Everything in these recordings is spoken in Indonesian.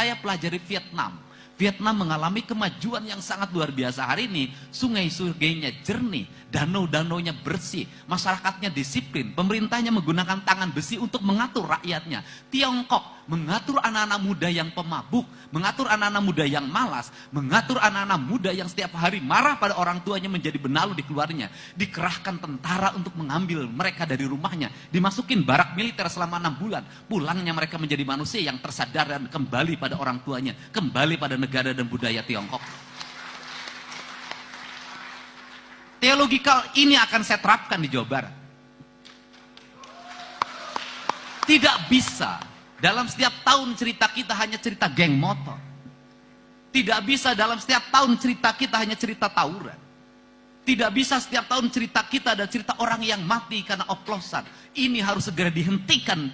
Saya pelajari Vietnam. Vietnam mengalami kemajuan yang sangat luar biasa. Hari ini sungai-sungainya jernih, danau-danaunya bersih, masyarakatnya disiplin, pemerintahnya menggunakan tangan besi untuk mengatur rakyatnya. Tiongkok mengatur anak-anak muda yang pemabuk, mengatur anak-anak muda yang malas, mengatur anak-anak muda yang setiap hari marah pada orang tuanya menjadi benalu di keluarnya. Dikerahkan tentara untuk mengambil mereka dari rumahnya, dimasukin barak militer selama 6 bulan. Pulangnya mereka menjadi manusia yang tersadar dan kembali pada orang tuanya, kembali pada negara dan budaya Tiongkok. Teologikal ini akan saya terapkan di Jawa Barat. Tidak bisa dalam setiap tahun cerita kita hanya cerita geng motor. Tidak bisa dalam setiap tahun cerita kita hanya cerita tawuran. Tidak bisa setiap tahun cerita kita ada cerita orang yang mati karena oplosan. Ini harus segera dihentikan.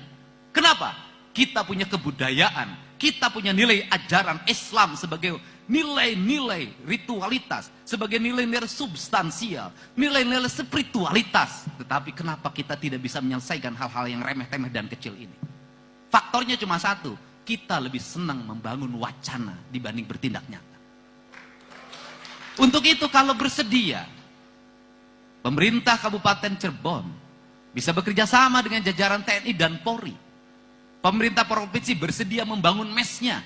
Kenapa? Kita punya kebudayaan, kita punya nilai ajaran Islam sebagai nilai-nilai ritualitas, sebagai nilai-nilai substansial, nilai-nilai spiritualitas. Tetapi kenapa kita tidak bisa menyelesaikan hal-hal yang remeh-temeh dan kecil ini? Faktornya cuma satu, kita lebih senang membangun wacana dibanding bertindak nyata. Untuk itu kalau bersedia, pemerintah Kabupaten Cirebon bisa bekerja sama dengan jajaran TNI dan Polri. Pemerintah provinsi bersedia membangun mesnya.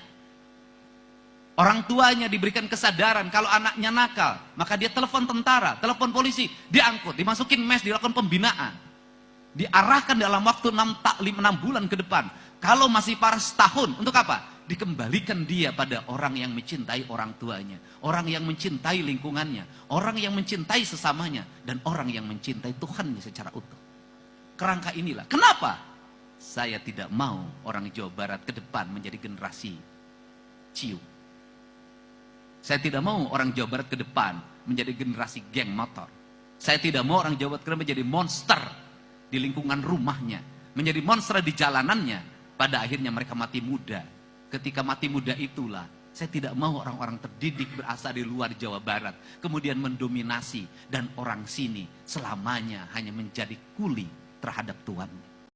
Orang tuanya diberikan kesadaran kalau anaknya nakal, maka dia telepon tentara, telepon polisi, diangkut, dimasukin mes, dilakukan pembinaan. Diarahkan dalam waktu 6 bulan ke depan. Kalau masih parah setahun, untuk apa? Dikembalikan dia pada orang yang mencintai orang tuanya, orang yang mencintai lingkungannya, orang yang mencintai sesamanya, dan orang yang mencintai Tuhannya secara utuh. Kerangka inilah. Kenapa? Saya tidak mau orang Jawa Barat ke depan menjadi generasi ciu. Saya tidak mau orang Jawa Barat ke depan menjadi generasi geng motor. Saya tidak mau orang Jawa Barat ke depan menjadi monster di lingkungan rumahnya, menjadi monster di jalanannya. Pada akhirnya mereka mati muda. Ketika mati muda itulah, saya tidak mau orang-orang terdidik berasal di luar Jawa Barat kemudian mendominasi dan orang sini selamanya hanya menjadi kuli terhadap tuannya.